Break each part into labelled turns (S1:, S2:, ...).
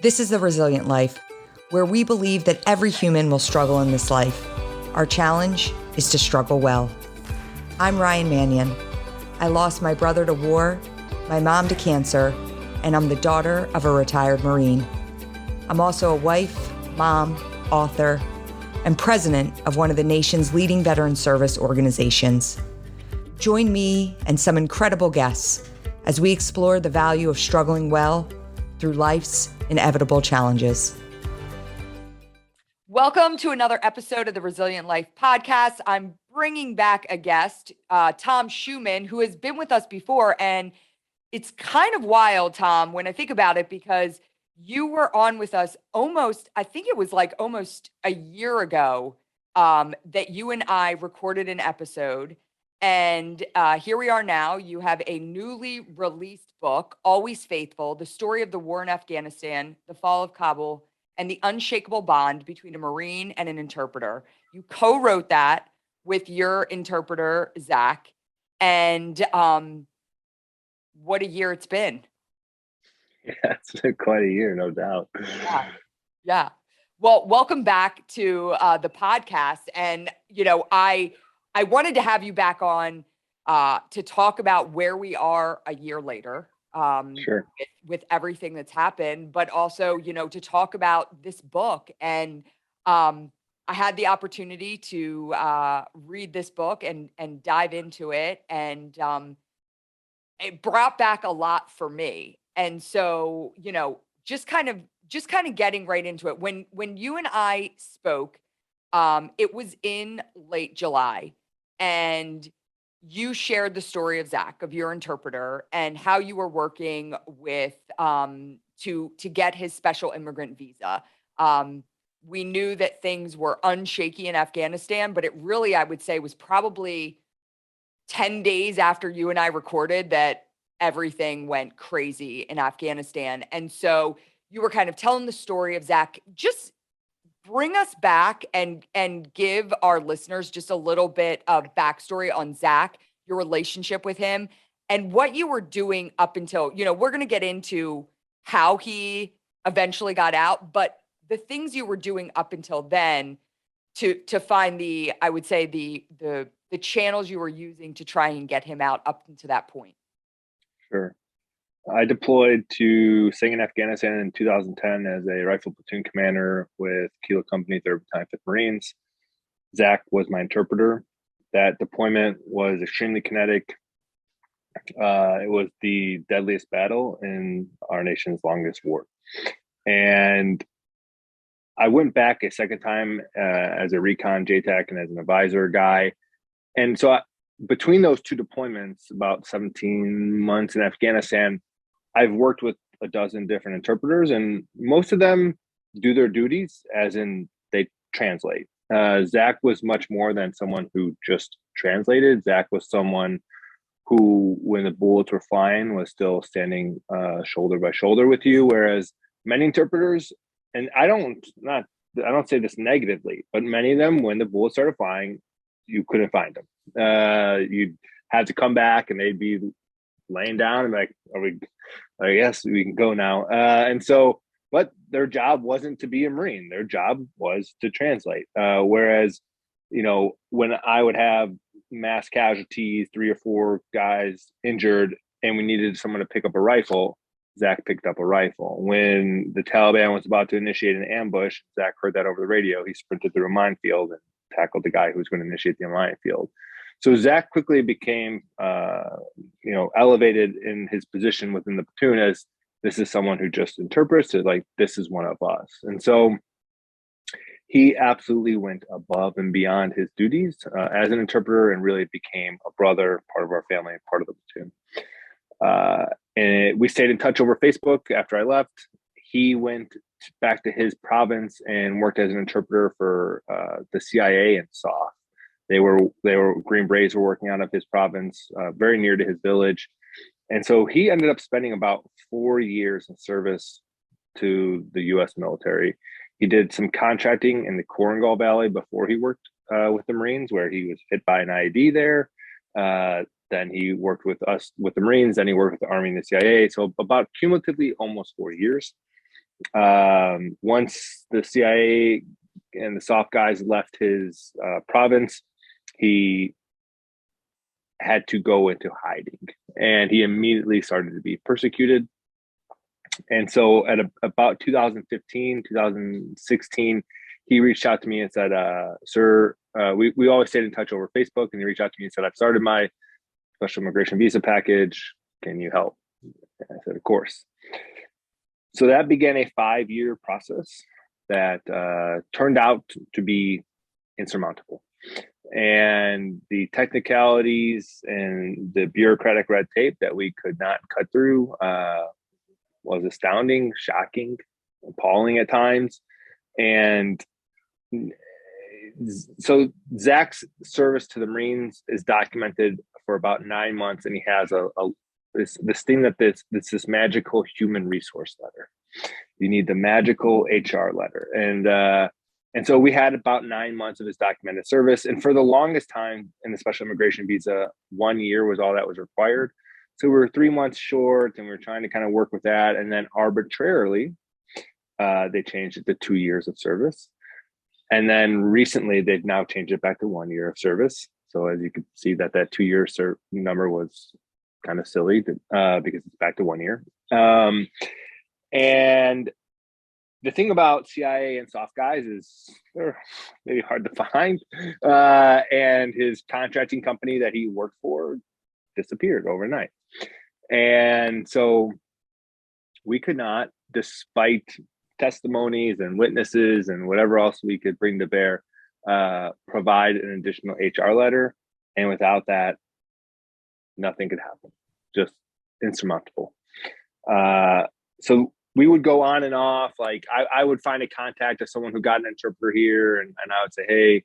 S1: This is The Resilient Life, where we believe that every human will struggle in this life. Our challenge is to struggle well. I'm Ryan Manion. I lost my brother to war, my mom to cancer, and I'm the daughter of a retired Marine. I'm also a wife, mom, author, and president of one of the nation's leading veteran service organizations. Join me and some incredible guests as we explore the value of struggling well through life's inevitable challenges. Welcome to another episode of the Resilient Life podcast. I'm bringing back a guest, Tom Schueman, who has been with us before. And it's kind of wild, Tom, when I think about it, because you were on with us almost a year ago that you and I recorded an episode. And here we are now. You have a newly released book, Always Faithful, the story of the war in Afghanistan, the fall of Kabul, and the unshakable bond between a Marine and an interpreter. You co-wrote that with your interpreter, Zach. And what a year it's been.
S2: Yeah, it's been quite a year, no doubt.
S1: Yeah. Well, welcome back to the podcast. And, I wanted to have you back on to talk about where we are a year later
S2: Sure.
S1: with everything that's happened, but also, to talk about this book. And I had the opportunity to read this book and dive into it. And it brought back a lot for me. And so, just kind of getting right into it. When you and I spoke, it was in late July, and you shared the story of Zach, of your interpreter, and how you were working with to get his special immigrant visa. We knew that things were unshaky in Afghanistan, but it really, I would say, was probably 10 days after you and I recorded that everything went crazy in Afghanistan. And so you were kind of telling the story of Zach. Just bring us back and give our listeners just a little bit of backstory on Zach, your relationship with him, and what you were doing up until, we're going to get into how he eventually got out, but the things you were doing up until then to find I would say the channels you were using to try and get him out up to that point.
S2: Sure. I deployed to Sing in Afghanistan in 2010 as a rifle platoon commander with Kilo Company, 3rd Battalion, 5th Marines. Zach was my interpreter. That deployment was extremely kinetic. It was the deadliest battle in our nation's longest war. And I went back a second time as a recon JTAC and as an advisor guy. And so between those two deployments, about 17 months in Afghanistan, I've worked with a dozen different interpreters, and most of them do their duties, as in they translate. Zach was much more than someone who just translated. Zach was someone who, when the bullets were flying, was still standing shoulder by shoulder with you. Whereas many interpreters, and I don't say this negatively, but many of them, when the bullets started flying, you couldn't find them. You'd have to come back, and they'd be laying down and like, I guess we can go now. And so, but their job wasn't to be a Marine. Their job was to translate. Whereas, when I would have mass casualties, 3 or 4 guys injured, and we needed someone to pick up a rifle, Zach picked up a rifle. When the Taliban was about to initiate an ambush, Zach heard that over the radio. He sprinted through a minefield and tackled the guy who was going to initiate the minefield. So Zach quickly became, elevated in his position within the platoon as this is someone who just interprets it, like this is one of us. And so he absolutely went above and beyond his duties as an interpreter, and really became a brother, part of our family, part of the platoon. And we stayed in touch over Facebook after I left. He went back to his province and worked as an interpreter for the CIA in SOF. They were Green Berets were working out of his province, very near to his village. And so he ended up spending about 4 years in service to the U.S. military. He did some contracting in the Korengal Valley before he worked with the Marines, where he was hit by an IED there. Then he worked with us, with the Marines. Then he worked with the Army and the CIA. So about cumulatively almost 4 years. Once the CIA and the soft guys left his province, he had to go into hiding, and he immediately started to be persecuted. And so at about 2015, 2016, he reached out to me and said, sir, we always stayed in touch over Facebook, and he reached out to me and said, I've started my special immigration visa package. Can you help? And I said, of course. So that began a 5-year process that turned out to be insurmountable. And the technicalities and the bureaucratic red tape that we could not cut through was astounding, shocking, appalling at times. And so Zach's service to the Marines is documented for about 9 months, and he has this thing that this magical human resource letter. You need the magical HR letter, and so we had about 9 months of his documented service. And for the longest time in the special immigration visa, 1 year was all that was required. So we were 3 months short, and we were trying to kind of work with that. And then arbitrarily, they changed it to 2 years of service. And then recently, they've now changed it back to 1 year of service. So as you can see, that 2 year number was kind of silly because it's back to 1 year. And the thing about CIA and soft guys is they're maybe hard to find. And his contracting company that he worked for disappeared overnight. And so we could not, despite testimonies and witnesses and whatever else we could bring to bear, provide an additional HR letter. And without that, nothing could happen. Just insurmountable. So we would go on and off. Like I would find a contact of someone who got an interpreter here, and I would say, hey,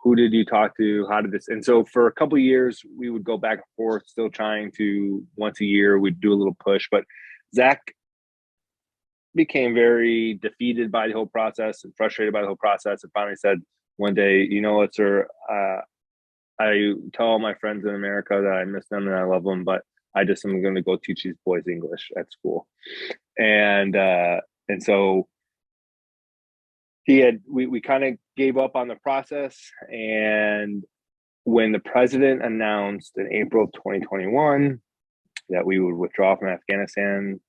S2: who did you talk to? How did this? And so for a couple of years, we would go back and forth, still trying to, once a year, we'd do a little push. But Zach became very defeated by the whole process and frustrated by the whole process, and finally said one day, you know what, sir, I tell all my friends in America that I miss them and I love them, but I just am going to go teach these boys English at school. And so we kind of gave up on the process. And when the president announced in April of 2021 that we would withdraw from Afghanistan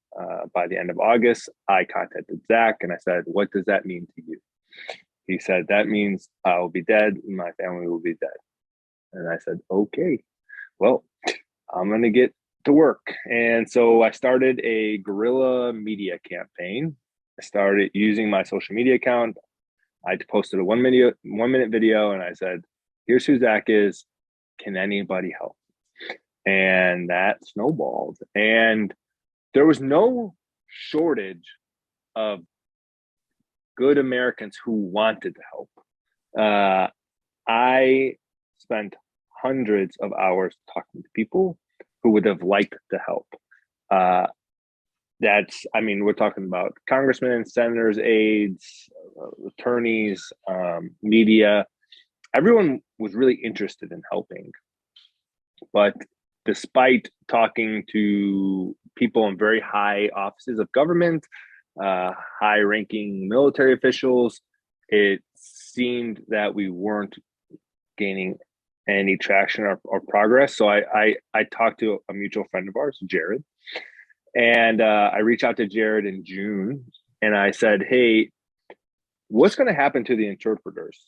S2: by the end of August, I contacted Zach and I said, what does that mean to you? He said, that means I will be dead and my family will be dead. And I said, okay, well, I'm going to get to work. And so I started a guerrilla media campaign. I started using my social media account. I posted a 1 minute video and I said, here's who Zach is. Can anybody help? And that snowballed. And there was no shortage of good Americans who wanted to help. I spent hundreds of hours talking to people who would have liked to help. We're talking about congressmen, senators, aides, attorneys, media. Everyone was really interested in helping. But despite talking to people in very high offices of government, high-ranking military officials, it seemed that we weren't gaining any traction or progress. So I talked to a mutual friend of ours, Jared, and I reached out to Jared in June, and I said, hey, what's going to happen to the interpreters?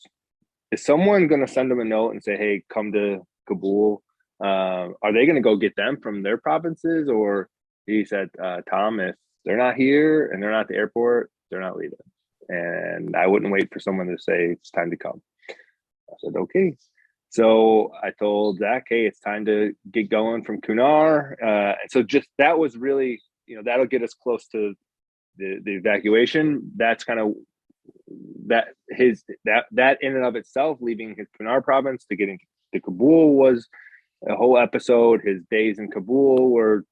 S2: Is someone going to send them a note and say, hey, come to Kabul? Are they going to go get them from their provinces? Or he said, Tom, if they're not here and they're not at the airport, they're not leaving. And I wouldn't wait for someone to say it's time to come. I said, okay. So I told Zach, hey, it's time to get going from Kunar. And so just that was really, that'll get us close to the evacuation. That's kind of that in and of itself, leaving his Kunar province to getting to Kabul was a whole episode. His days in Kabul were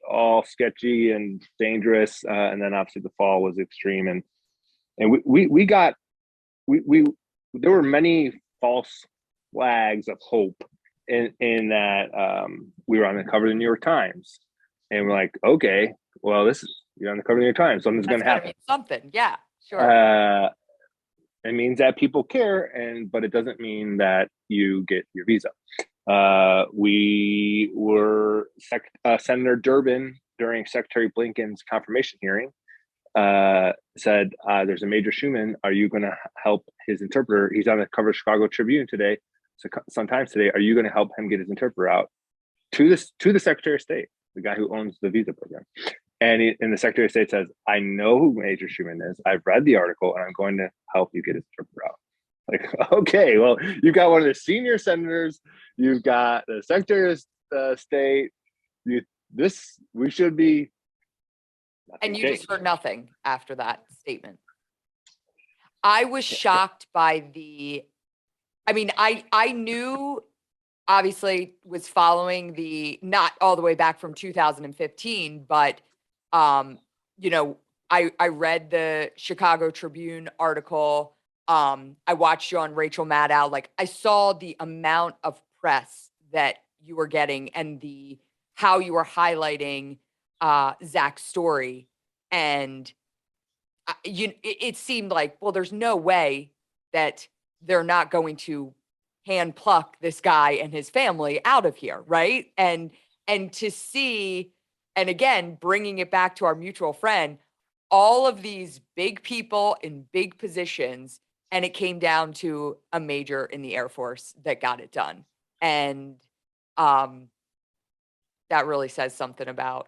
S2: all sketchy and dangerous. And then obviously the fall was extreme. And there were many false flags of hope in that we were on the cover of the New York Times, and we're like, okay, well, this You're on the cover of the New York Times. Something's going
S1: That's
S2: to
S1: gotta
S2: happen.
S1: mean something. Yeah, sure.
S2: It means that people care, but it doesn't mean that you get your visa. We were Senator Durbin during Secretary Blinken's confirmation hearing said, "There's a Major Schueman. Are you going to help his interpreter? He's on the cover of Chicago Tribune today. So sometimes today, are you going to help him get his interpreter out to the Secretary of State, the guy who owns the visa program?" And the Secretary of State says, "I know who Major Schueman is. I've read the article, and I'm going to help you get his interpreter out." Like, okay, well, you've got one of the senior senators, you've got the Secretary of State. We should be.
S1: And you just heard nothing after that statement. I was shocked by I knew, obviously was following not all the way back from 2015, but, I read the Chicago Tribune article. I watched you on Rachel Maddow. Like, I saw the amount of press that you were getting and how you were highlighting Zach's story. And it seemed like, well, there's no way that they're not going to hand pluck this guy and his family out of here, right? And to see, and again, bringing it back to our mutual friend, all of these big people in big positions, and it came down to a major in the Air Force that got it done. And that really says something about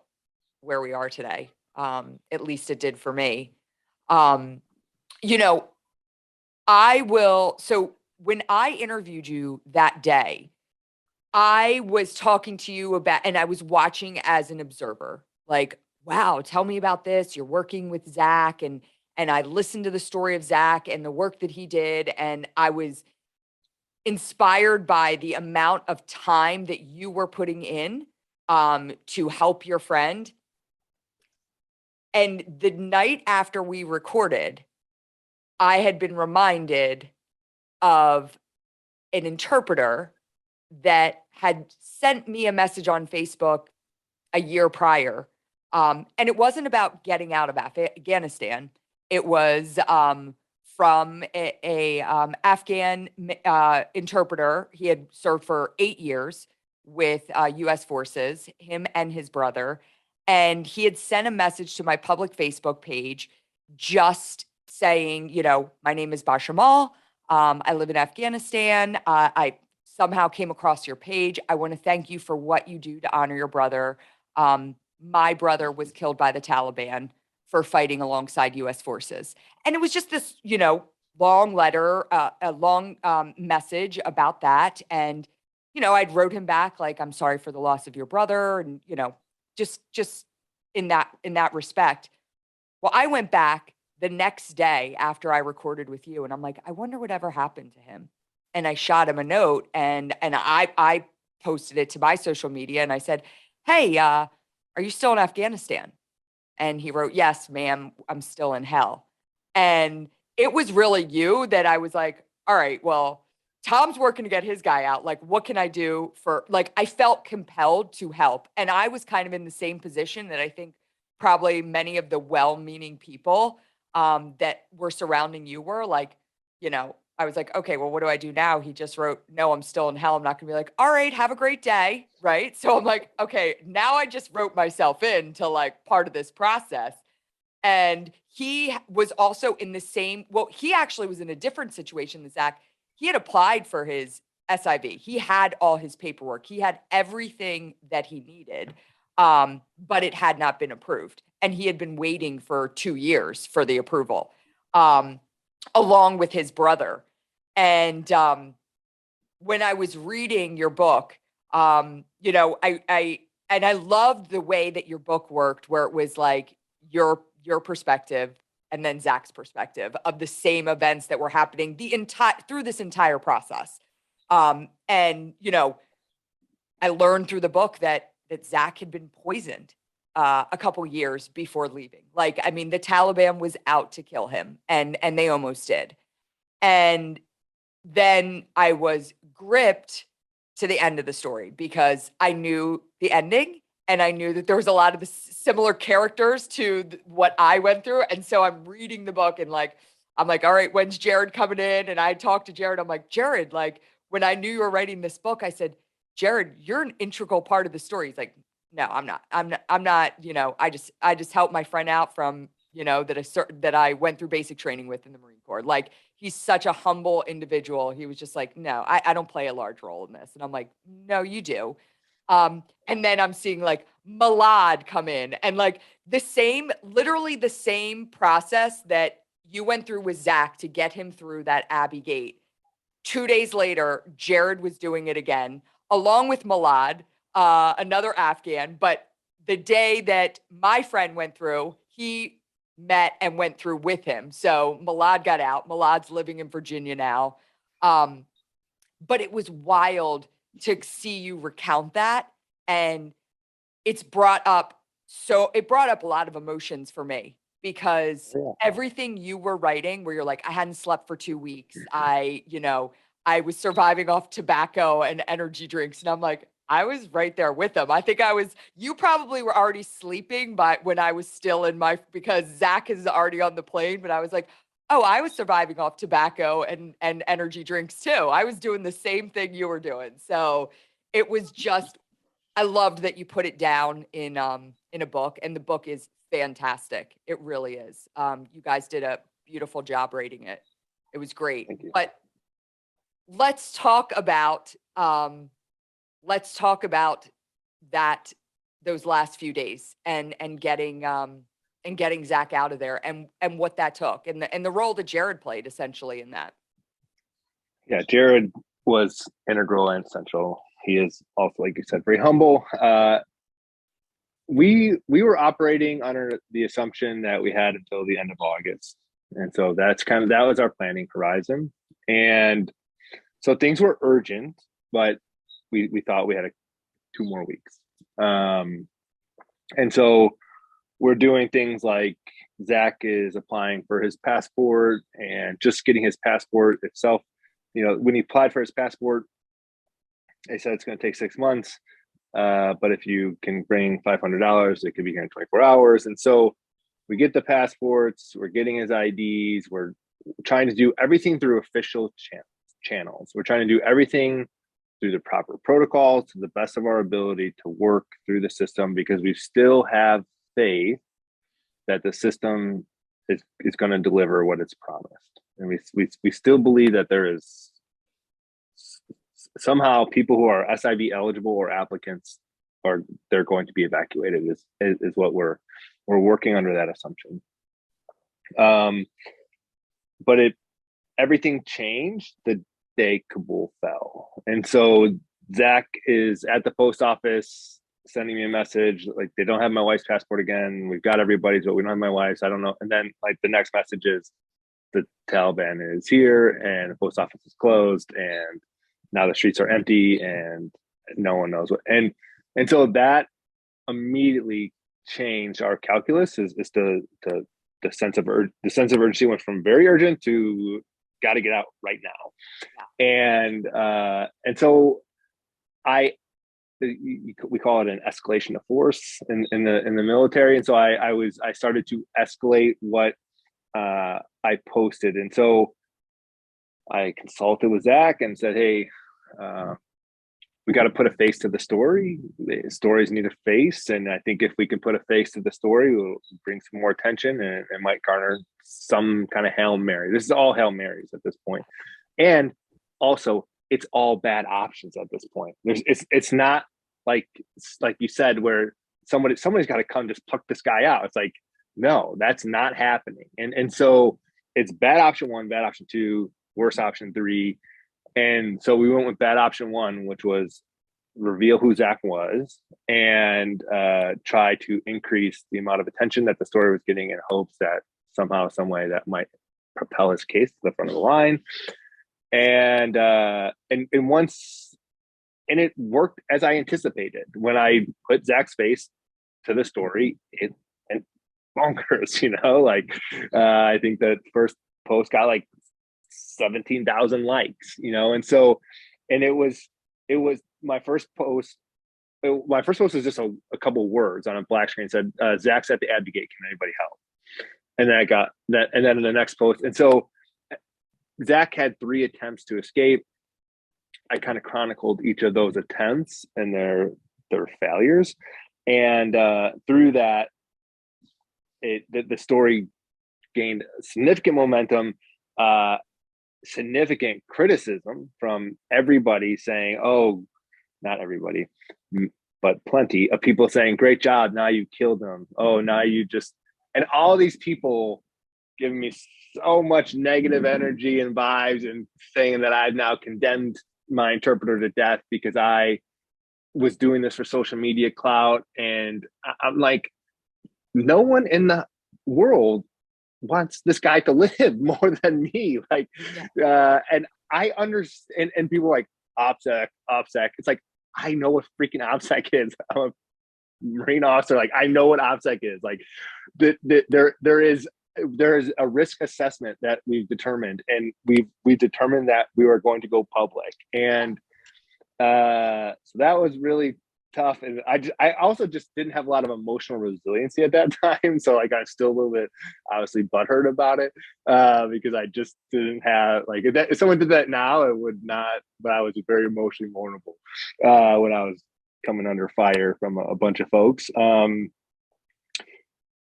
S1: where we are today. At least it did for me. So when I interviewed you that day, I was talking to you about, and I was watching as an observer, like, wow, tell me about this. You're working with Zach, and I listened to the story of Zach and the work that he did, and I was inspired by the amount of time that you were putting in to help your friend. And the night after we recorded, I had been reminded of an interpreter that had sent me a message on Facebook a year prior. And it wasn't about getting out of Afghanistan. It was from a Afghan interpreter. He had served for 8 years with U.S. forces, him and his brother. And he had sent a message to my public Facebook page just saying, my name is Bashamal. I live in Afghanistan. I somehow came across your page. I want to thank you for what you do to honor your brother. My brother was killed by the Taliban for fighting alongside U.S. forces. And it was just this, long letter, a long message about that. And, I'd wrote him back, like, I'm sorry for the loss of your brother. And, just in that respect. Well, I went back the next day after I recorded with you, and I'm like, I wonder whatever happened to him. And I shot him a note, and I posted it to my social media, and I said, hey, are you still in Afghanistan? And he wrote, yes, ma'am, I'm still in hell. And it was really you that I was like, all right, well, Tom's working to get his guy out. Like, what can I do I felt compelled to help. And I was kind of in the same position that I think probably many of the well-meaning people that were surrounding you were like, I was like, okay, well, what do I do now? He just wrote, no, I'm still in hell. I'm not gonna be like, all right, have a great day. Right. So I'm like, okay, now I just wrote myself in to like part of this process. And he was also in the same, well, he actually was in a different situation than Zach. He had applied for his SIV. He had all his paperwork. He had everything that he needed, but it had not been approved. And he had been waiting for 2 years for the approval, along with his brother. And when I was reading your book, I loved the way that your book worked, where it was like your perspective and then Zach's perspective of the same events that were happening through this entire process. And I learned through the book that Zach had been poisoned a couple years before leaving. Like, I mean, the Taliban was out to kill him, and they almost did. And then I was gripped to the end of the story because I knew the ending and I knew that there was a lot of the similar characters to what I went through. And so I'm reading the book and like, I'm like, all right, when's Jared coming in? And I talked to Jared. I'm like, Jared, like when I knew you were writing this book, I said, Jared, you're an integral part of the story. He's like, no, I'm not. I'm not, I just helped my friend out from, that I went through basic training with in the Marine Corps. Like he's such a humble individual. He was just like, no, I don't play a large role in this. And I'm like, no, you do. And then I'm seeing like Malad come in and like literally the same process that you went through with Zach to get him through that Abbey Gate. 2 days later, Jared was doing it again, along with Malad, another Afghan. But the day that my friend went through, he met and went through with him. So Malad got out. Malad's living in Virginia now. But it was wild to see you recount that. And it brought up a lot of emotions for me because everything you were writing where you're like, I hadn't slept for 2 weeks. I was surviving off tobacco and energy drinks. And I'm like, I was right there with them. I think you probably were already sleeping when I was still because Zach is already on the plane, but I was like, oh, I was surviving off tobacco and energy drinks too. I was doing the same thing you were doing. So it was just, I loved that you put it down in a book, and the book is fantastic. It really is. You guys did a beautiful job rating it. It was great.
S2: Thank you.
S1: But let's talk about those last few days and getting Zach out of there and what that took and the role that Jared played essentially in that.
S2: Yeah, Jared was integral and essential. He is also, like you said, very humble. We were operating under the assumption that we had until the end of August, and so that was our planning horizon. And so things were urgent, but we thought we had 2 more weeks. And so we're doing things like Zach is applying for his passport and just getting his passport itself. When he applied for his passport, they said it's going to take 6 months. But if you can bring $500, it could be here in 24 hours. And so we get the passports, we're getting his IDs, we're trying to do everything through official channels. We're trying to do everything through the proper protocols to the best of our ability to work through the system, because we still have faith that the system is going to deliver what it's promised. And we still believe that there is somehow people who are SIV eligible or applicants they're going to be evacuated is what we're working under that assumption. But everything changed the day Kabul fell. And so Zach is at the post office sending me a message like, they don't have my wife's passport again. We've got everybody's, but we don't have my wife's. I don't know. And then like the next message is the Taliban is here and the post office is closed and now the streets are empty and no one knows what. And so that immediately changed our calculus. Is the sense of urgency went from very urgent to got to get out right now. Yeah. And so we call it an escalation of force in the military. And so I started to escalate what I posted. And so I consulted with Zach and said, hey, we got to put a face to the story. The stories need a face. And I think if we can put a face to the story, we'll bring some more attention and it might garner some kind of Hail Mary. This is all Hail Marys at this point. And also it's all bad options at this point. It's not like you said, where somebody's got to come just pluck this guy out. It's like, no, that's not happening. And so it's bad option 1, bad option 2, worse option 3. And so we went with bad option 1, which was reveal who Zach was and try to increase the amount of attention that the story was getting in hopes that somehow, some way that might propel his case to the front of the line. And it worked as I anticipated. When I put Zach's face to the story, it went bonkers, I think that first post got like 17,000 likes, and so, and it was my first post my first post was just a couple words on a black screen. It said, Zach's at the Abbey Gate. Can anybody help? And then I got that. And then in the next post. And so Zach had 3 attempts to escape. I kind of chronicled each of those attempts and their failures. And through that, the story gained significant momentum, significant criticism from everybody saying, oh, not everybody, but plenty of people saying, great job, now you killed them. Oh, now you just, and all these people giving me so much negative energy and vibes and saying that I've now condemned my interpreter to death because I was doing this for social media clout. And I'm like, no one in the world wants this guy to live more than me. Like, and I understand, and people are like, OPSEC. It's like, I know what freaking OPSEC is. I'm a Marine officer. Like, I know what OPSEC is. Like, there is a risk assessment that we've determined, and we've determined that we are going to go public. And so that was really tough. And I also just didn't have a lot of emotional resiliency at that time. So like, I'm still a little bit obviously butthurt about it, because I just didn't have, like, if someone did that now, it would not, but I was very emotionally vulnerable when I was coming under fire from a bunch of folks.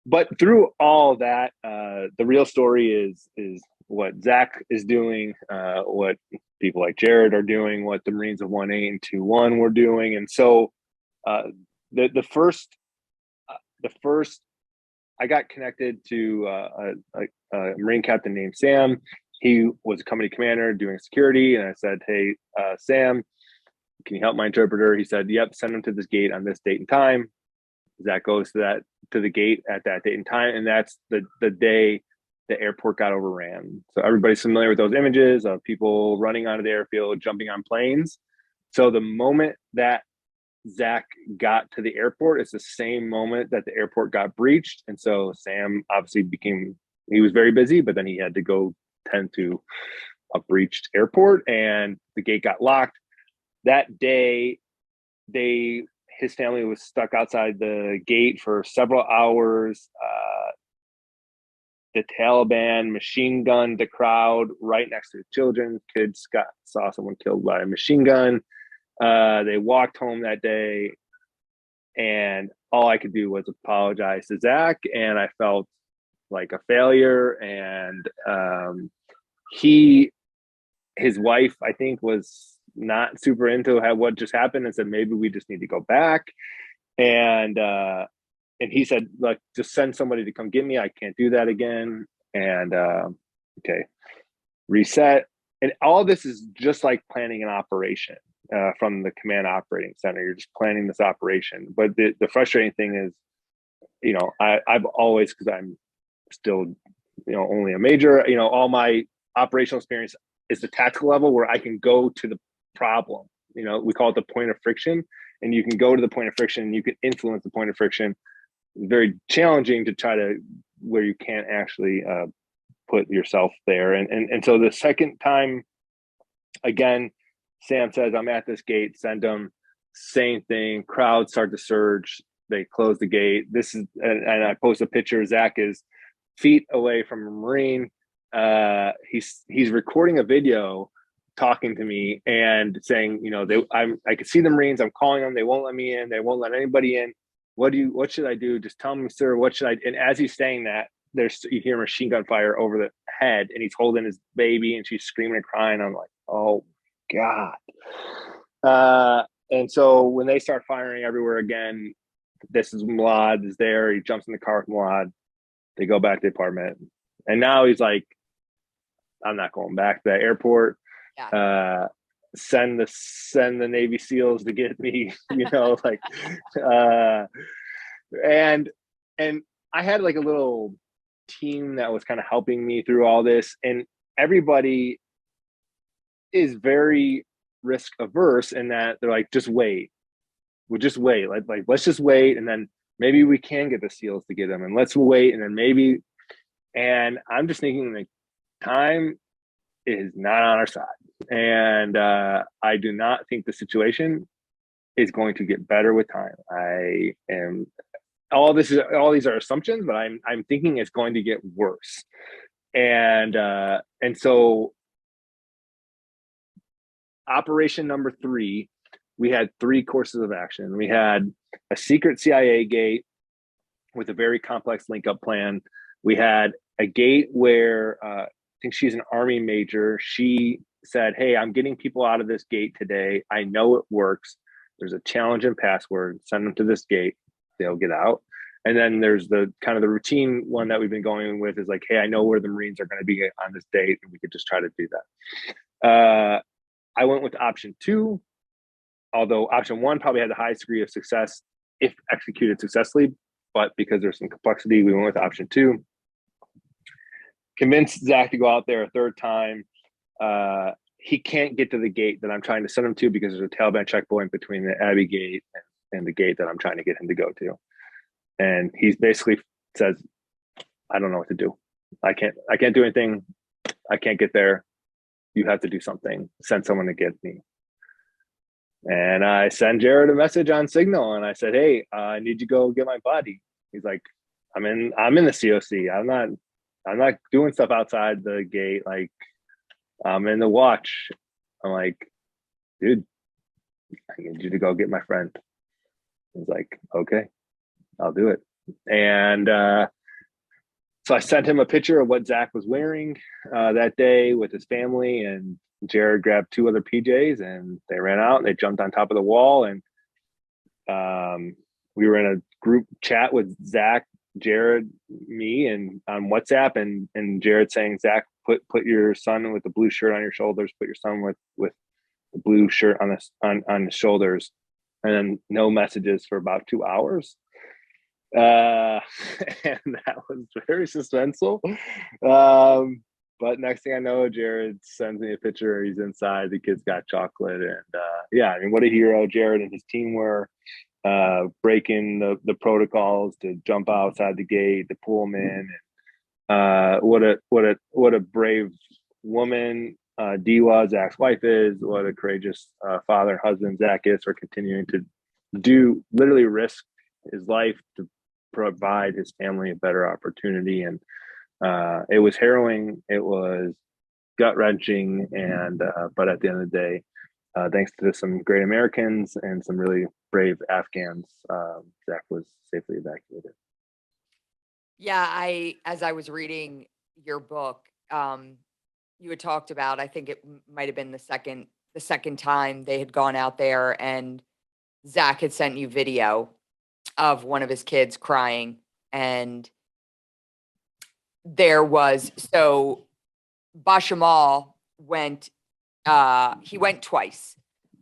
S2: But through all that, the real story is what Zach is doing, what people like Jared are doing, what the Marines of 1A and 2-1 were doing. And so the first I got connected to a Marine captain named Sam. He was a company commander doing security, and I said, hey, Sam, can you help my interpreter? He said, yep, send him to this gate on this date and time. Zach goes to the gate at that date and time, and that's the day the airport got overran. So everybody's familiar with those images of people running onto the airfield, jumping on planes. So the moment that Zach got to the airport, it's the same moment that the airport got breached. And so Sam obviously he was very busy, but then he had to go tend to a breached airport, and the gate got locked. That day, his family was stuck outside the gate for several hours. The Taliban machine gunned the crowd right next to the children. Kids saw someone killed by a machine gun. They walked home that day, and all I could do was apologize to Zach, and I felt like a failure. And his wife, I think, was not super into what just happened, and said, maybe we just need to go back. And he said, look, just send somebody to come get me. I can't do that again. And okay, reset. And all this is just like planning an operation from the command operating center. You're just planning this operation. But the frustrating thing is, I've always, because I'm still, only a major, all my operational experience is the tactical level where I can go to the problem. We call it the point of friction, and you can go to the point of friction and you can influence the point of friction. Very challenging to try to where you can't actually put yourself there. And so the second time, again, Sam says, I'm at this gate, send them. Same thing, crowds start to surge. They close the gate. And I post a picture. Zach is feet away from a Marine. He's recording a video talking to me and saying, I could see the Marines. I'm calling them. They won't let me in. They won't let anybody in. What should I do? Just tell me, sir, what should I? And as he's saying that, you hear machine gun fire over the head, and he's holding his baby, and she's screaming and crying. I'm like, oh God. And so when they start firing everywhere again, this is Mlad is there. He jumps in the car with Mlad. They go back to the apartment, and now he's like, I'm not going back to that airport. Yeah. Send the Navy SEALs to get me, like, and I had like a little team that was kind of helping me through all this, and everybody is very risk averse in that they're like, just wait. We'll just wait. Like let's just wait, and then maybe we can get the SEALs to get them, and let's wait, and then maybe. And I'm just thinking, like, time is not on our side, and I do not think the situation is going to get better with time. I am all these are assumptions, but I'm thinking it's going to get worse. And so operation number 3, we had 3 courses of action. We had a secret CIA gate with a very complex link up plan. We had a gate where I think she's an Army major. She said, hey, I'm getting people out of this gate today. I know it works. There's a challenge and password. Send them to this gate. They'll get out. And then there's the kind of the routine one that we've been going with is like, hey, I know where the Marines are going to be on this date, and we could just try to do that. I went with option 2, although option 1 probably had the highest degree of success if executed successfully, but because there's some complexity, we went with option 2. Convinced Zach to go out there a 3rd time. He can't get to the gate that I'm trying to send him to because there's a Taliban checkpoint between the Abbey gate and the gate that I'm trying to get him to go to. And he basically says, I don't know what to do. I can't do anything. I can't get there. You have to do something. Send someone to get me. And I sent Jared a message on Signal, and I said, hey, I need you to go get my body. He's like, I'm in the COC. I'm not doing stuff outside the gate. Like, I'm in the watch. I'm like, dude, I need you to go get my friend. He's like, okay, I'll do it. And so I sent him a picture of what Zach was wearing that day with his family, and Jared grabbed 2 other PJs, and they ran out and they jumped on top of the wall. And we were in a group chat with Zach, Jared, me, and on WhatsApp, and Jared saying, Zach, put your son with the blue shirt on your shoulders, put your son with the blue shirt on his shoulders, and then no messages for about 2 hours. And that was very suspenseful. But next thing I know, Jared sends me a picture. He's inside. The kid's got chocolate. And yeah, I mean, what a hero Jared and his team were, breaking the protocols to jump outside the gate, to pull him in. And what a brave woman Diwa, Zach's wife, is. What a courageous father and husband Zach is for continuing to literally risk his life to provide his family a better opportunity. And it was harrowing, it was gut-wrenching, and but at the end of the day, thanks to some great Americans and some really brave Afghans, Zach was safely evacuated.
S1: Yeah, as I was reading your book, you had talked about, I think it might have been the second time they had gone out there, and Zach had sent you video of one of his kids crying. And there was, so Bashamal went, he went twice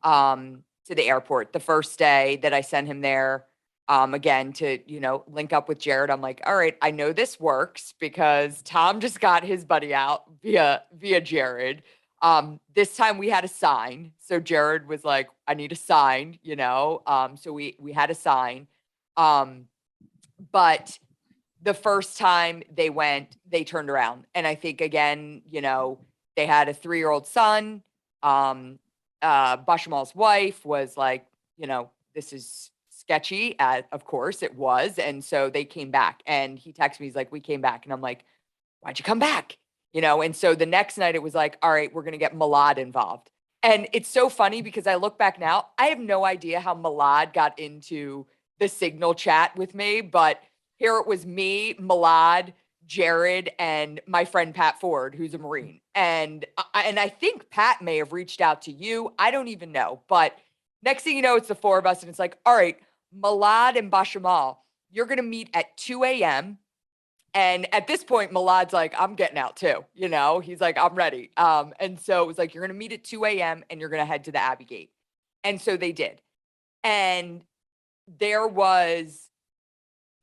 S1: to the airport. The first day that I sent him there, again, to, link up with Jared, I'm like, all right, I know this works because Tom just got his buddy out via Jared. This time we had a sign. So Jared was like, I need a sign, so we had a sign. But the first time they went, they turned around. And I think, again, they had a 3-year-old son. Bashamal's wife was like, this is sketchy. Of course it was. And so they came back, and he texted me, he's like, we came back. And I'm like, why'd you come back? And so the next night it was like, all right, we're going to get Malad involved. And it's so funny because I look back now, I have no idea how Malad got into the Signal chat with me, but here it was me, Malad, Jared, and my friend Pat Ford, who's a Marine. And I think Pat may have reached out to you. I don't even know. But next thing you know, it's the 4 of us, and it's like, all right, Malad and Bashamal, you're going to meet at 2 a.m. And at this point, Malad's like, I'm getting out too. He's like, I'm ready. And so it was like, you're going to meet at 2 a.m. and you're going to head to the Abbey Gate. And so they did. And there was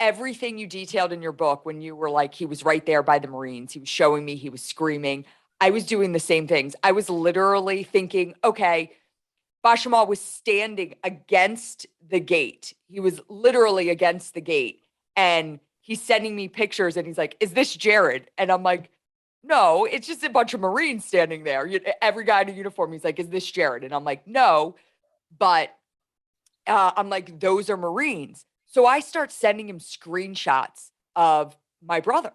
S1: everything you detailed in your book when you were like, he was right there by the Marines. He was showing me, he was screaming. I was doing the same things. I was literally thinking, okay, Bashamal was standing against the gate. He was literally against the gate. And he's sending me pictures, and he's like, is this Jared? And I'm like, no, it's just a bunch of Marines standing there. Every guy in a uniform, he's like, is this Jared? And I'm like, no. But I'm like, those are Marines. So I start sending him screenshots of my brother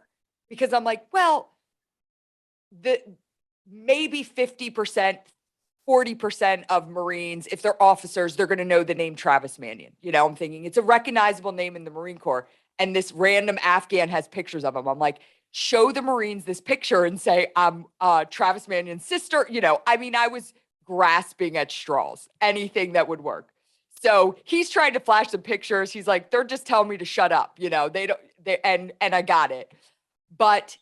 S1: because I'm like, well, the maybe 50%, 40% of Marines, if they're officers, they're going to know the name Travis Manion. You know, I'm thinking it's a recognizable name in the Marine Corps. And this random Afghan has pictures of him. I'm like, show the Marines this picture and say, I'm Travis Manion's sister. You know, I mean, I was grasping at straws, anything that would work. So he's trying to flash some pictures. He's like, they're just telling me to shut up. You know, they don't, and I got it. But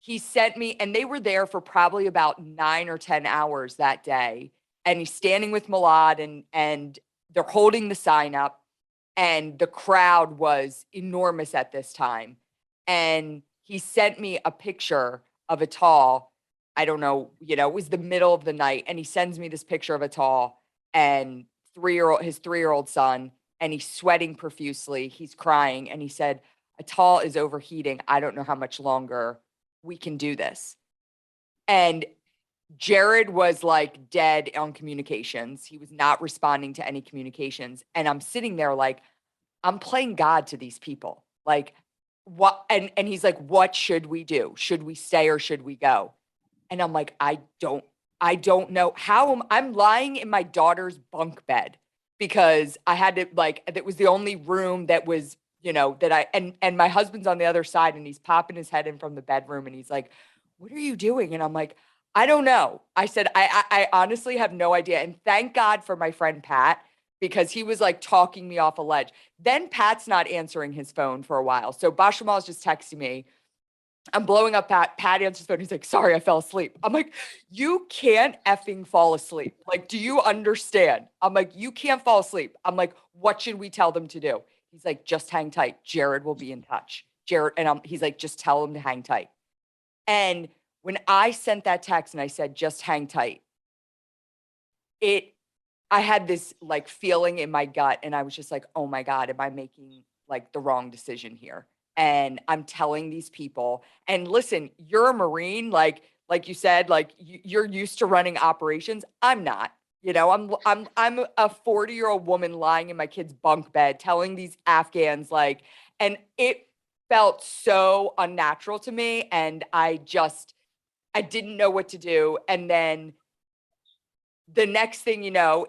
S1: he sent me, and they were there for probably about 9 or 10 hours that day. And he's standing with Malad, and they're holding the sign up, and the crowd was enormous at this time. And he sent me a picture of Atal. I don't know, you know, it was the middle of the night, and he sends me this picture of Atal and his 3-year-old son, and he's sweating profusely. He's crying, and he said, Atal is overheating. I don't know how much longer we can do this. And Jared was like dead on communications. He was not responding to any communications. And I'm sitting there like, I'm playing God to these people. Like, what? And he's like, what should we do? Should we stay or should we go? And I'm like, I don't know how I'm lying in my daughter's bunk bed because I had to, like, it was the only room that was, you know, that and my husband's on the other side, and he's popping his head in from the bedroom, and he's like, what are you doing? And I'm like, I don't know. I said, I honestly have no idea. And thank God for my friend Pat, because he was like talking me off a ledge. Then Pat's not answering his phone for a while. So Bashamal is just texting me. I'm blowing up Pat. Pat answers the phone. He's like, sorry, I fell asleep. I'm like, you can't effing fall asleep. Like, do you understand? I'm like, you can't fall asleep. I'm like, what should we tell them to do? He's like, just hang tight. Jared will be in touch. Jared, and he's like, just tell him to hang tight. And when I sent that text and I said, just hang tight, I had this like feeling in my gut, and I was just like, oh my God, am I making like the wrong decision here? And I'm telling these people, and listen, you're a Marine, like you said, like you're used to running operations. I'm not. You know, I'm a 40-year-old woman lying in my kid's bunk bed telling these Afghans like, and it felt so unnatural to me, and I didn't know what to do. And then the next thing you know,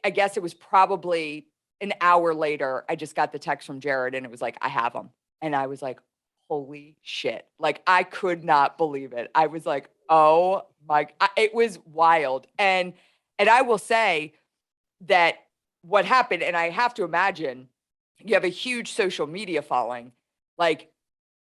S1: I guess it was probably an hour later, I just got the text from Jared, and it was like, I have him. And I was like, holy shit. Like, I could not believe it. I was like, oh my, it was wild. And I will say that what happened, and I have to imagine you have a huge social media following. Like,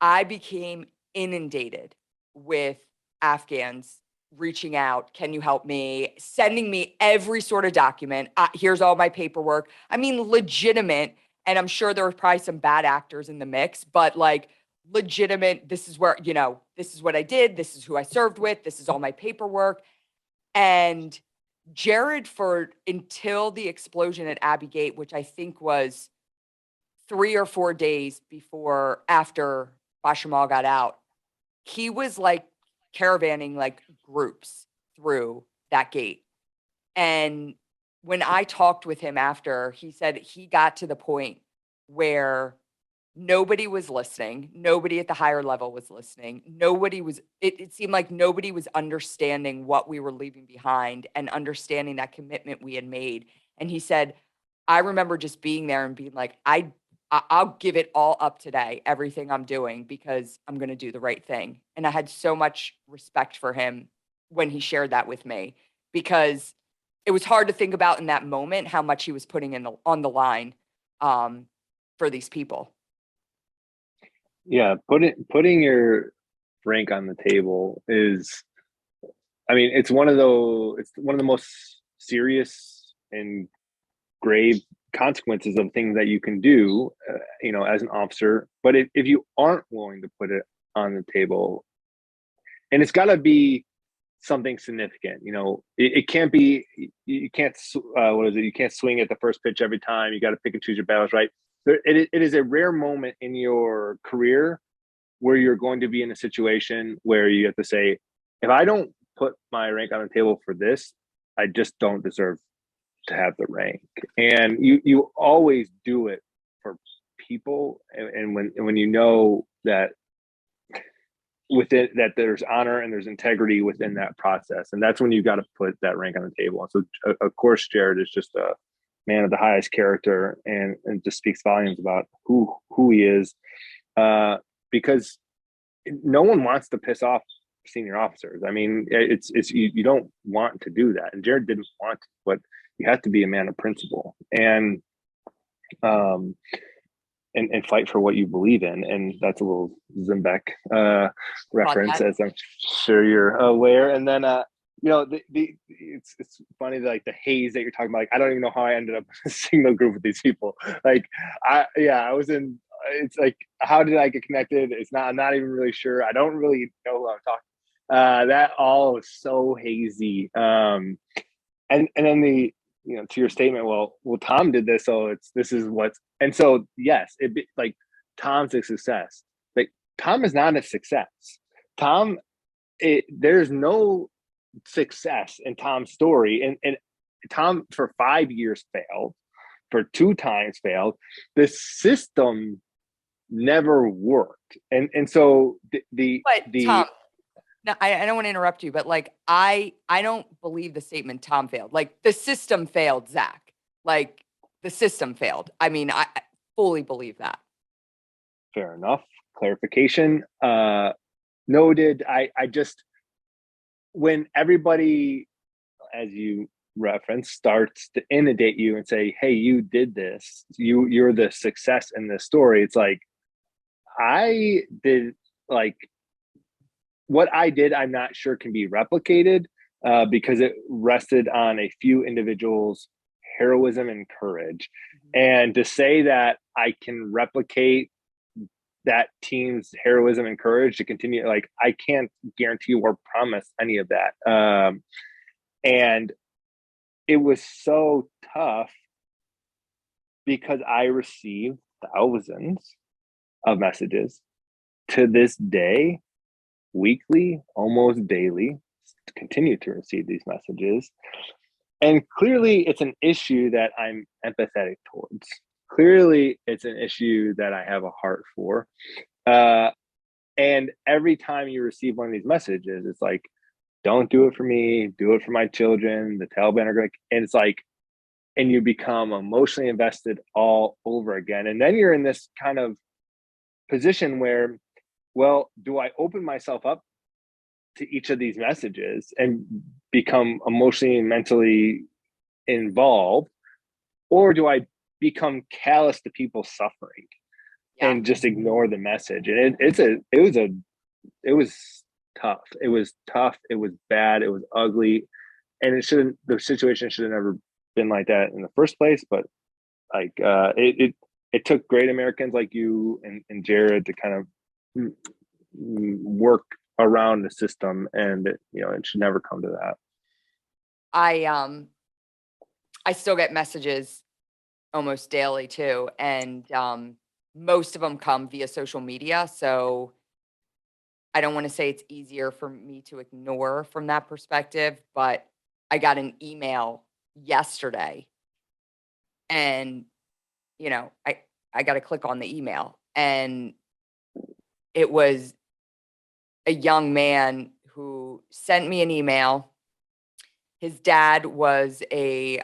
S1: I became inundated with Afghans reaching out, can you help me, sending me every sort of document. Here's all my paperwork. I mean, legitimate. And I'm sure there were probably some bad actors in the mix, but like legitimate, this is where, you know, this is what I did. This is who I served with. This is all my paperwork. And Jared, for until the explosion at Abbey Gate, which I think was 3 or 4 days after Bashamal got out, he was like caravanning like groups through that gate. And when I talked with him after, he said he got to the point where nobody was listening. Nobody at the higher level was listening. It seemed like nobody was understanding what we were leaving behind and understanding that commitment we had made. And he said, I remember just being there and being like, I'll give it all up today, everything I'm doing, because I'm going to do the right thing. And I had so much respect for him when he shared that with me, because it was hard to think about in that moment how much he was putting on the line for these people.
S2: Yeah, putting your rank on the table is, I mean, it's one of the most serious and grave consequences of things that you can do, you know, as an officer. But if you aren't willing to put it on the table, and it's got to be something significant, you know, it can't be, you can't, what is it? You can't swing at the first pitch every time. You got to pick and choose your battles, right? It is a rare moment in your career where you're going to be in a situation where you have to say, if I don't put my rank on the table for this, I just don't deserve to have the rank. And you always do it for people. And when you know that within that there's honor and there's integrity within that process, and that's when you got to put that rank on the table. And so of course Jared is just a man of the highest character, and just speaks volumes about who he is, because no one wants to piss off senior officers. I mean, it's you don't want to do that, and Jared didn't want to, but you have to be a man of principle and fight for what you believe in. And that's a little Zimbeck reference, as I'm sure you're aware. And then you know, it's funny that, like, the haze that you're talking about, like, I don't even know how I ended up in a signal group with these people. Like, I was in, it's like, how did I get connected? I'm not even really sure. I don't really know who I'm talking. That all is so hazy. And then the, you know, to your statement, well, Tom did this, so this is what's, and so yes, like, Tom's a success. Like, Tom is not a success. Tom, there's no success in Tom's story, and Tom for 5 years failed, for 2 times failed. The system never worked, and so
S1: Tom, no, I don't want to interrupt you, but, like, I don't believe the statement Tom failed. Like, the system failed, Zach. Like, the system failed. I mean, I fully believe that.
S2: Fair enough. Clarification. Noted. I just, when everybody, as you reference, starts to inundate you and say, hey, you did this, you're the success in this story, it's like, I did, like, what I did, I'm not sure can be replicated, because it rested on a few individuals' heroism and courage. And to say that I can replicate that team's heroism and courage to continue, like, I can't guarantee or promise any of that. And it was so tough because I received thousands of messages to this day, weekly, almost daily, continue to receive these messages. And clearly it's an issue that I'm empathetic towards. Clearly it's an issue that I have a heart for. And every time you receive one of these messages, it's like, don't do it for me, do it for my children. The Taliban are going to, and it's like, and you become emotionally invested all over again. And then you're in this kind of position where, well, do I open myself up to each of these messages and become emotionally and mentally involved, or do I become callous to people suffering and just ignore the message? And it was tough. It was tough. It was bad. It was ugly, and the situation should have never been like that in the first place. But, like, it took great Americans like you and Jared to kind of work around the system, and it should never come to that.
S1: I still get messages almost daily too, and most of them come via social media. So I don't want to say it's easier for me to ignore from that perspective, but I got an email yesterday, and I got to click on the email, and it was a young man who sent me an email. His dad was a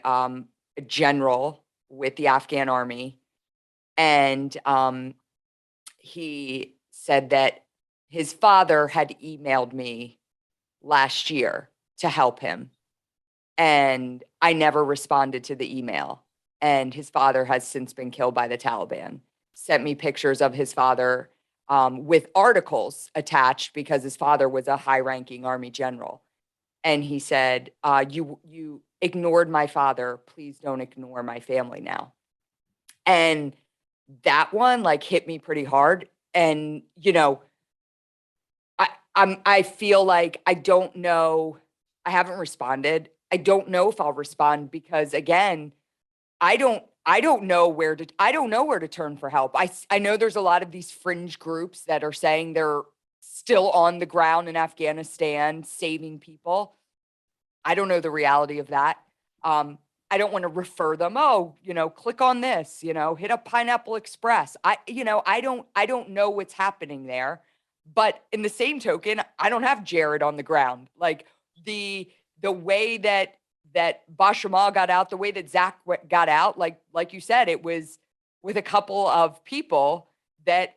S1: general with the Afghan army, and he said that his father had emailed me last year to help him, and I never responded to the email. And his father has since been killed by the Taliban. Sent me pictures of his father with articles attached, because his father was a high-ranking army general. And he said, you ignored my father. Please don't ignore my family now. And that one, like, hit me pretty hard. And, I feel like I don't know. I haven't responded. I don't know if I'll respond, because, again, I don't know where to turn for help. I know there's a lot of these fringe groups that are saying they're still on the ground in Afghanistan saving people. I don't know the reality of that. I I don't want to refer them. Oh, click on this, hit up Pineapple Express. I don't know what's happening there. But in the same token, I don't have Jared on the ground. Like the way that Bashama got out, the way that Zach got out, like you said, it was with a couple of people that,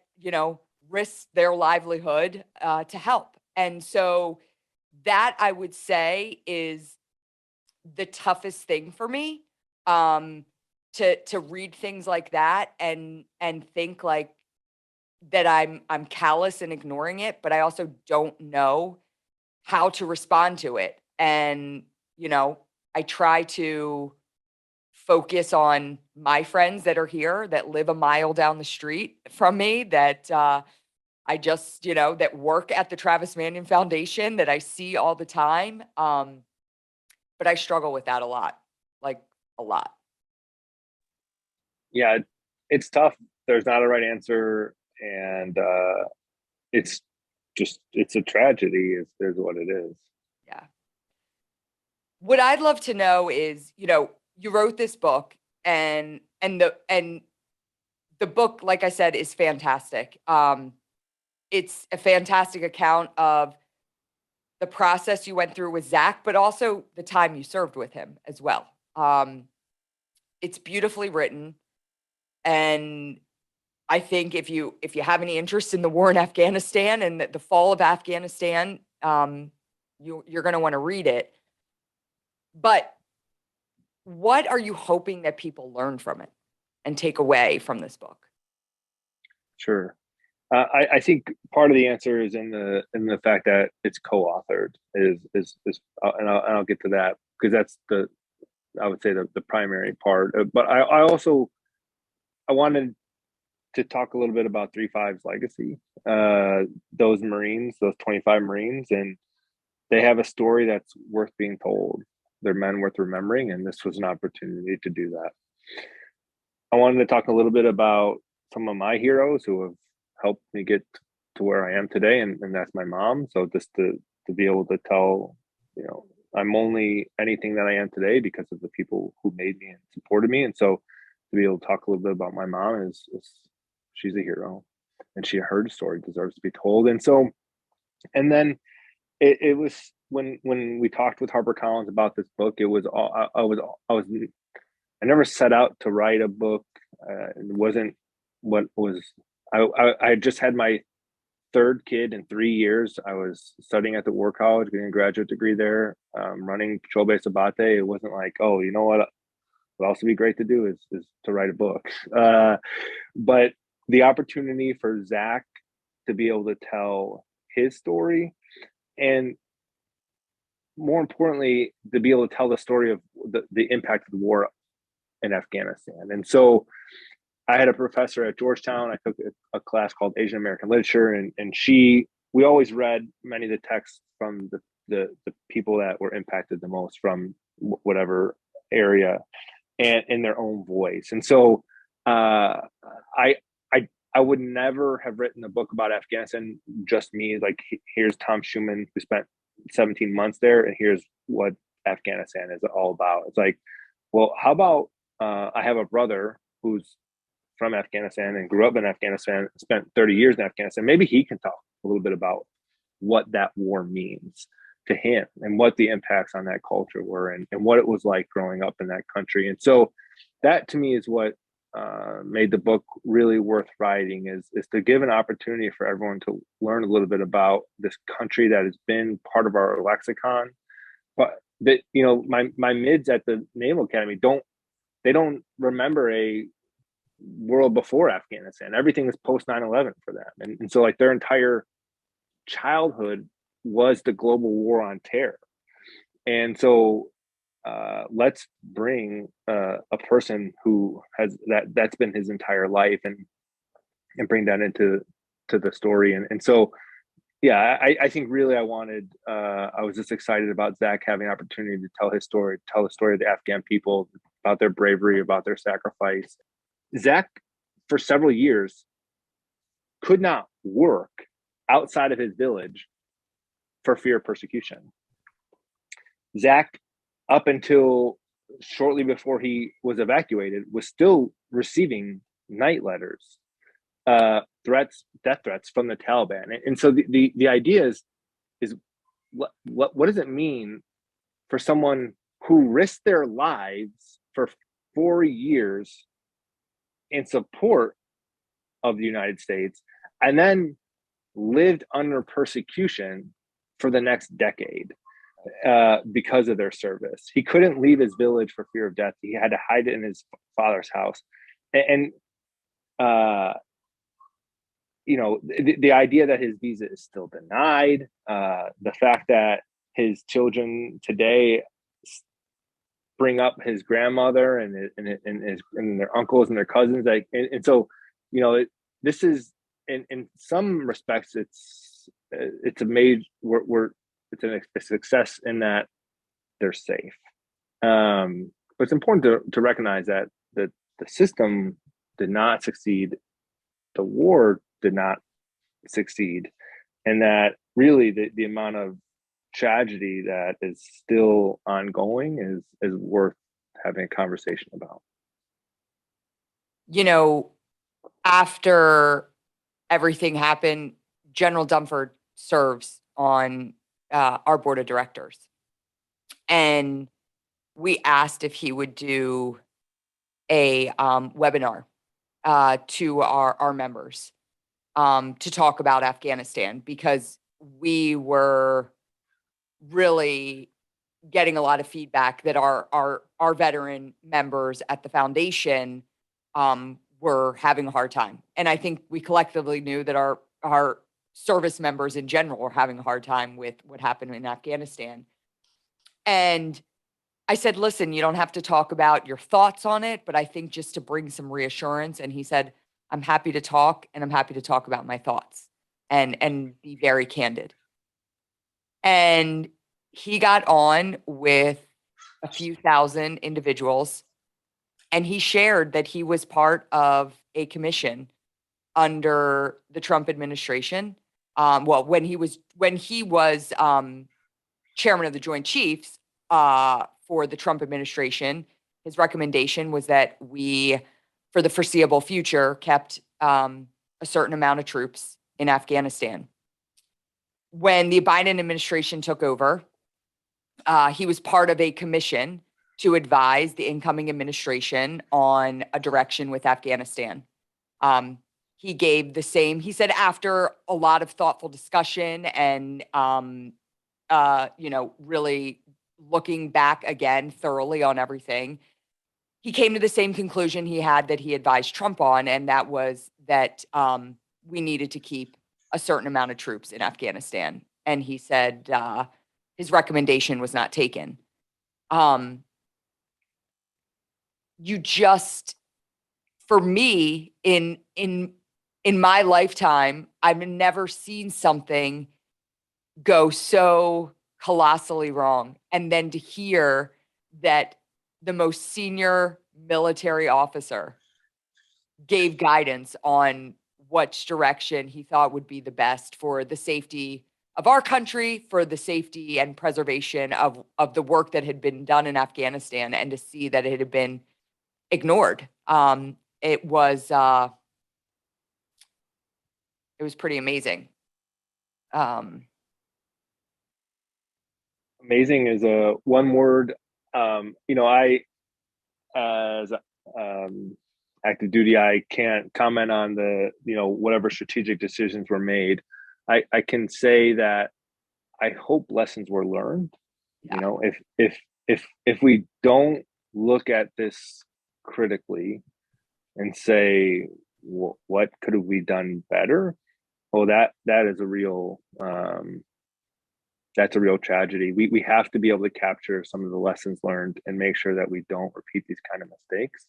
S1: risked their livelihood to help. And so that, I would say, is the toughest thing for me, to read things like that and think like that I'm callous and ignoring it, but I also don't know how to respond to it. And, I try to focus on my friends that are here, that live a mile down the street from me, that I just, that work at the Travis Manion Foundation, that I see all the time. But I struggle with that a lot, like a lot.
S2: Yeah, it's tough. There's not a right answer, and it's it's a tragedy. Is what it is.
S1: Yeah. What I'd love to know is, you wrote this book, and the book, like I said, is fantastic. It's a fantastic account of the process you went through with Zach, but also the time you served with him as well. It's beautifully written, and I think if you have any interest in the war in Afghanistan and the fall of Afghanistan, you're going to want to read it. But what are you hoping that people learn from it and take away from this book?
S2: Sure. I think part of the answer is in the fact that it's co-authored and I'll get to that, because that's I would say the primary part. But I also I wanted to talk a little bit about 3-5's legacy. Those Marines, those 25 Marines, and they have a story that's worth being told. They're men worth remembering, and this was an opportunity to do that. I wanted to talk a little bit about some of my heroes who have helped me get to where I am today, and that's my mom. So just to be able to tell, I'm only anything that I am today because of the people who made me and supported me. And so to be able to talk a little bit about my mom is she's a hero, and her story deserves to be told. And so, and then it was when we talked with HarperCollins about this book, it was all I never set out to write a book. It wasn't what was I just had my third kid in 3 years. I was studying at the War College, getting a graduate degree there, running Patrol Base Abate. It wasn't like, oh, you know what would also be great to do is to write a book. But the opportunity for Zach to be able to tell his story, and more importantly, to be able to tell the story of the impact of the war in Afghanistan. And so I had a professor at Georgetown. I took a class called Asian American Literature, and we always read many of the texts from the people that were impacted the most from whatever area, and in their own voice. And so I would never have written a book about Afghanistan, just me. Like, here's Tom Schueman, who spent 17 months there, and here's what Afghanistan is all about. It's like, well, how about I have a brother who's from Afghanistan and grew up in Afghanistan, spent 30 years in Afghanistan. Maybe he can talk a little bit about what that war means to him and what the impacts on that culture were, and what it was like growing up in that country. And so that, to me, is what made the book really worth writing, is to give an opportunity for everyone to learn a little bit about this country that has been part of our lexicon. But that, my mids at the Naval Academy don't remember a world before Afghanistan. Everything is post 9/11 for them. And so, like, their entire childhood was the global war on terror. And so let's bring a person who has that's been his entire life, and bring that into the story. And so, yeah, I think really I was just excited about Zach having an opportunity to tell his story, tell the story of the Afghan people, about their bravery, about their sacrifice. Zach, for several years, could not work outside of his village for fear of persecution. Zach, up until shortly before he was evacuated, was still receiving night letters, death threats from the Taliban. And so the idea is what does it mean for someone who risked their lives for 4 years in support of the United States and then lived under persecution for the next decade because of their service? He couldn't leave his village for fear of death. He had to hide it in his father's house. And the idea that his visa is still denied, the fact that his children today bring up his grandmother and their uncles and their cousins, and so this is in some respects it's a major it's a success in that they're safe, but it's important to recognize that the system did not succeed, the war did not succeed, and that really the amount of tragedy that is still ongoing is worth having a conversation about.
S1: After everything happened, General Dunford serves on our board of directors. And we asked if he would do a webinar to our members to talk about Afghanistan, because we were really getting a lot of feedback that our veteran members at the foundation were having a hard time. And I think we collectively knew that our service members in general were having a hard time with what happened in Afghanistan. And I said, listen, you don't have to talk about your thoughts on it, but I think just to bring some reassurance. And he said, I'm happy to talk, and I'm happy to talk about my thoughts and be very candid. And he got on with a few thousand individuals, and he shared that he was part of a commission under the Trump administration. When he was chairman of the Joint Chiefs for the Trump administration, his recommendation was that we, for the foreseeable future, kept a certain amount of troops in Afghanistan. When the Biden administration took over, he was part of a commission to advise the incoming administration on a direction with Afghanistan. He gave the same, he said, after a lot of thoughtful discussion and, really looking back again thoroughly on everything, he came to the same conclusion he had that he advised Trump on, and that was that we needed to keep a certain amount of troops in Afghanistan. And he said his recommendation was not taken. For me, in my lifetime, I've never seen something go so colossally wrong. And then to hear that the most senior military officer gave guidance on which direction he thought would be the best for the safety of our country, for the safety and preservation of the work that had been done in Afghanistan, and to see that it had been ignored. It was pretty amazing.
S2: Amazing is a one word. I, as active duty, I can't comment on the, whatever strategic decisions were made. I can say that I hope lessons were learned.
S1: Yeah.
S2: If we don't look at this critically and say, what could have we done better? Oh, that is a real that's a real tragedy. We have to be able to capture some of the lessons learned and make sure that we don't repeat these kind of mistakes.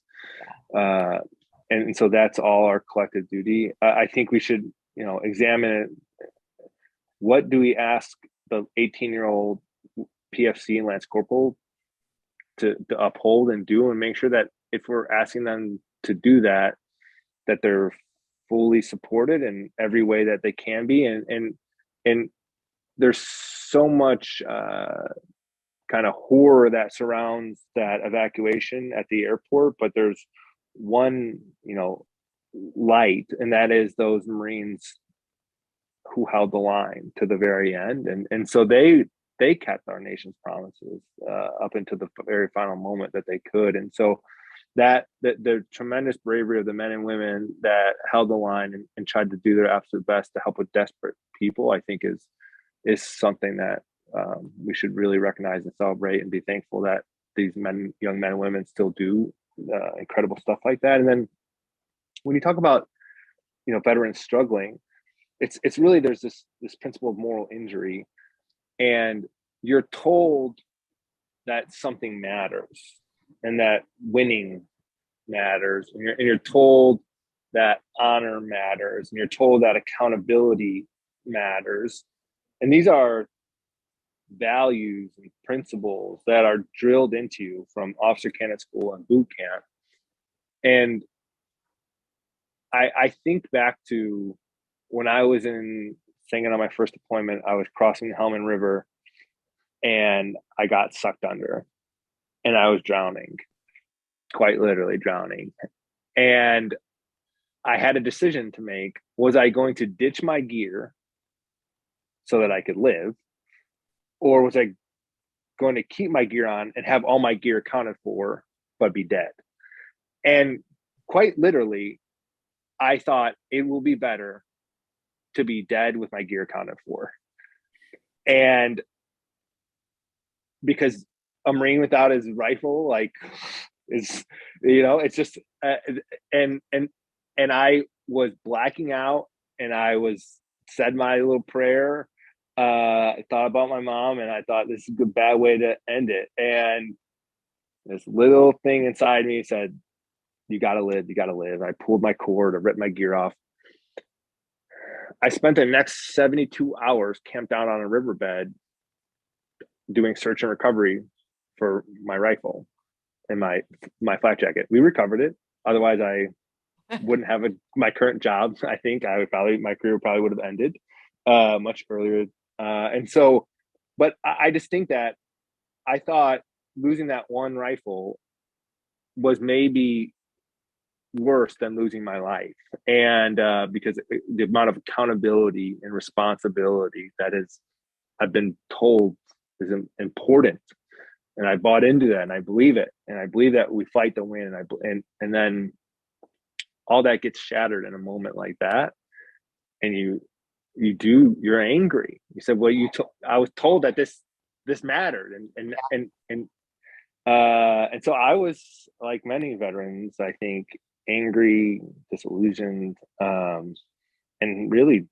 S2: And so that's all our collective duty. I think we should, examine it. What do we ask the 18-year-old PFC and Lance Corporal to uphold and do, and make sure that if we're asking them to do that they're fully supported in every way that they can be. And there's so much kind of horror that surrounds that evacuation at the airport, but there's one, light, and that is those Marines who held the line to the very end, and so they kept our nation's promises up until the very final moment that they could. And so that the tremendous bravery of the men and women that held the line and tried to do their absolute best to help with desperate people, I think is something that we should really recognize and celebrate, and be thankful that these young men and women still do incredible stuff like that. And then when you talk about, veterans struggling, it's really, there's this principle of moral injury, and you're told that something matters and that winning matters, and you're told that honor matters, and you're told that accountability matters. And these are values and principles that are drilled into you from officer candidate school and boot camp. And I think back to when I was singing on my first deployment. I was crossing the Helmand River, and I got sucked under, and I was drowning, quite literally drowning. And I had a decision to make. Was I going to ditch my gear so that I could live, or was I going to keep my gear on and have all my gear accounted for, but be dead? And quite literally, I thought it will be better to be dead with my gear accounted for. And because a Marine without his rifle, is, it's just, and I was blacking out, and I said my little prayer. I thought about my mom, and I thought, this is a bad way to end it. And this little thing inside me said, you gotta live, you gotta live. I pulled my cord, I ripped my gear off. I spent the next 72 hours camped out on a riverbed doing search and recovery for my rifle and my flak jacket. We recovered it. Otherwise, I wouldn't have my current job. I think my career probably would have ended much earlier. And so, but I just think that I thought losing that one rifle was maybe worse than losing my life. And because the amount of accountability and responsibility that I've been told is important. And I bought into that, and I believe it. And I believe that we fight to win. And then all that gets shattered in a moment like that. And you're angry. You said, well, I was told that this mattered. And so I was, like many veterans, I think, angry, disillusioned, and really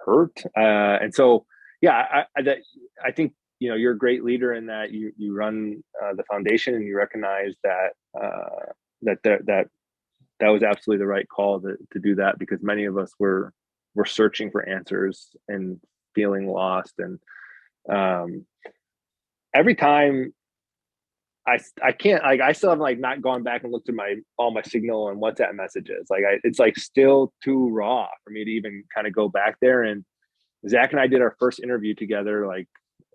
S2: hurt. And so, yeah, I think, you're a great leader in that you run the foundation, and you recognize that that was absolutely the right call to do that, because many of us were searching for answers and feeling lost. And every time I can't, I still have not gone back and looked at all my Signal and WhatsApp messages. It's still too raw for me to even kind of go back there. And Zach and I did our first interview together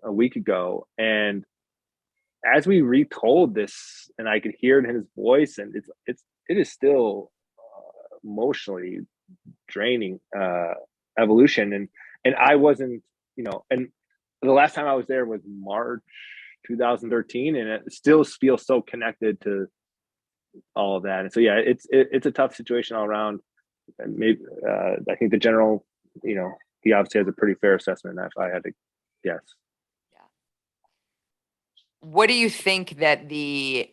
S2: a week ago, and as we retold this, and I could hear it in his voice, and it is still emotionally draining evolution. And I wasn't, and the last time I was there was March 2013, and it still feels so connected to all of that. And so, yeah, it's a tough situation all around. And maybe I think the general, he obviously has a pretty fair assessment, if I had to guess.
S1: Yeah. What do you think that the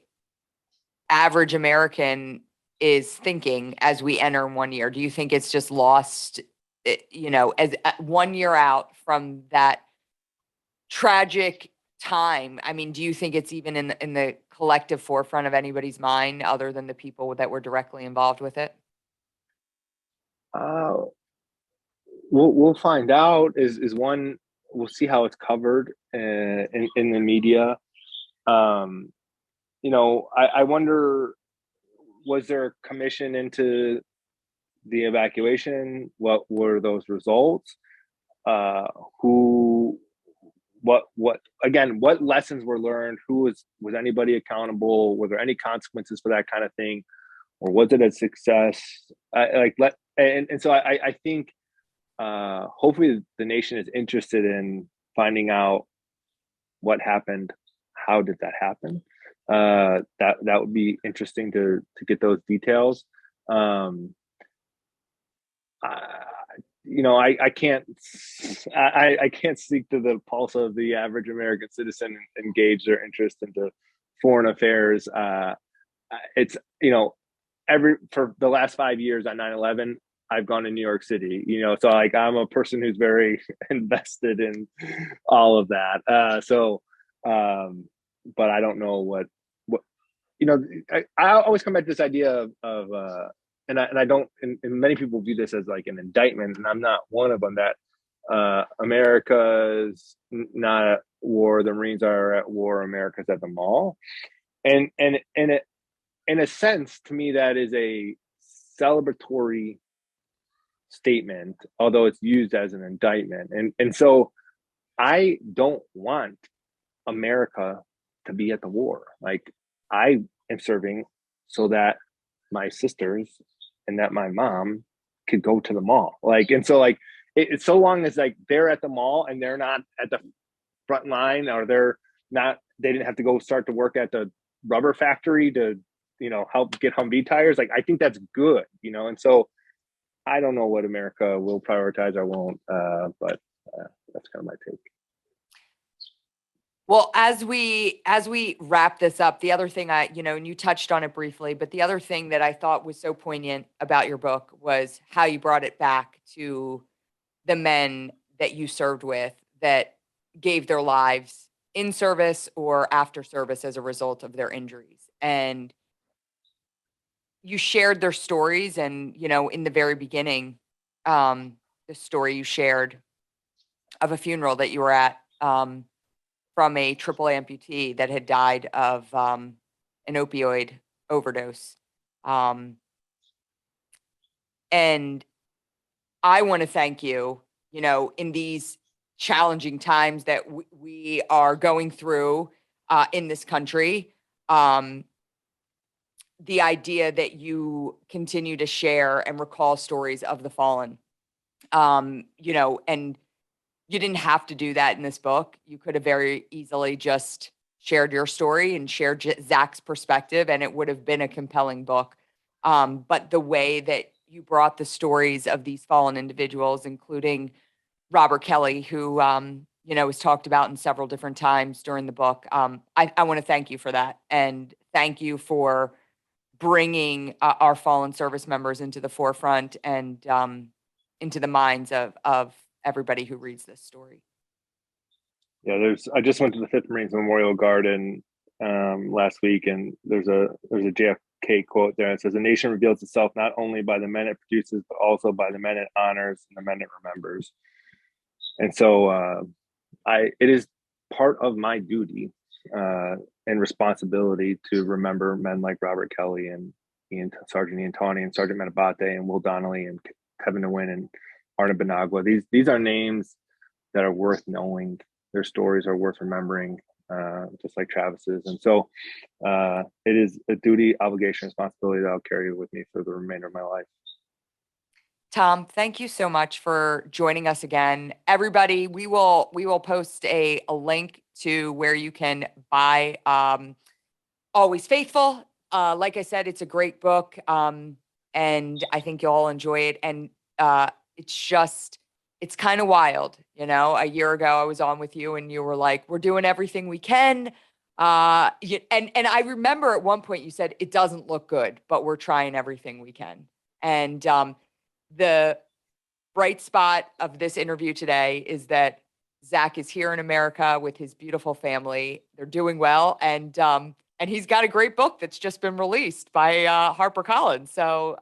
S1: average American is thinking as we enter 1 year? Do you think it's just lost, as 1 year out from that tragic time? I mean, do you think it's even in the collective forefront of anybody's mind other than the people that were directly involved with it?
S2: We'll find out. Is one, we'll see how it's covered in the media. I wonder, was there a commission into the evacuation? What were those results? Who what lessons were learned? Was anybody accountable? Were there any consequences for that kind of thing, or was it a success? So I think hopefully the nation is interested in finding out what happened, how did that happen. That would be interesting to get those details. I can't I can't speak to the pulse of the average American citizen and gauge their interest into foreign affairs. It's for the last 5 years on 9/11, I've gone to New York City, so like I'm a person who's very invested in all of that. But I don't know what I always come back to this idea of and I don't, and many people view this as like an indictment, and I'm not one of them, that America's not at war, the Marines are at war, America's at the mall. And in a sense, to me, that is a celebratory statement, although it's used as an indictment. And so I don't want America to be at the war. Like, I am serving so that my sisters and that my mom could go to the mall. It's so long as like they're at the mall and they're not at the front line, or they didn't have to go start to work at the rubber factory to, help get Humvee tires. Like, I think that's good, and so I don't know what America will prioritize or won't, but that's kind of my take.
S1: Well, as we wrap this up, the other thing and you touched on it briefly, but the other thing that I thought was so poignant about your book was how you brought it back to the men that you served with that gave their lives in service or after service as a result of their injuries. And you shared their stories, and, in the very beginning, the story you shared of a funeral that you were at, from a triple amputee that had died of an opioid overdose. And I want to thank you, in these challenging times that we are going through in this country. The idea that you continue to share and recall stories of the fallen, and you didn't have to do that in this book. You could have very easily just shared your story and shared Zach's perspective, and it would have been a compelling book. But the way that you brought the stories of these fallen individuals, including Robert Kelly, who, was talked about in several different times during the book. I want to thank you for that. And thank you for bringing our fallen service members into the forefront and into the minds of everybody who reads this story.
S2: Yeah, I just went to the 5th Marines Memorial Garden last week, and there's a JFK quote there. It says, "A nation reveals itself not only by the men it produces, but also by the men it honors and the men it remembers." And so it is part of my duty and responsibility to remember men like Robert Kelly and Sergeant Ian Tawney and Sergeant Metabate and Will Donnelly and Kevin DeWin and Arna Benagwa. These are names that are worth knowing. Their stories are worth remembering, just like Travis's. And so it is a duty, obligation, responsibility that I'll carry with me for the remainder of my life.
S1: Tom, thank you so much for joining us again. Everybody, we will post a link to where you can buy Always Faithful. Like I said, it's a great book, and I think you'll all enjoy it. And it's kind of wild. A year ago I was on with you and you were like, we're doing everything we can. And I remember at one point you said, it doesn't look good, but we're trying everything we can. And the bright spot of this interview today is that Zach is here in America with his beautiful family. They're doing well. And he's got a great book that's just been released by HarperCollins. So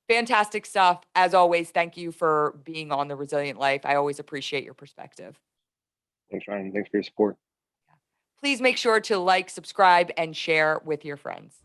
S1: fantastic stuff. As always, thank you for being on The Resilient Life. I always appreciate your perspective.
S2: Thanks, Ryan. Thanks for your support.
S1: Please make sure to like, subscribe, and share with your friends.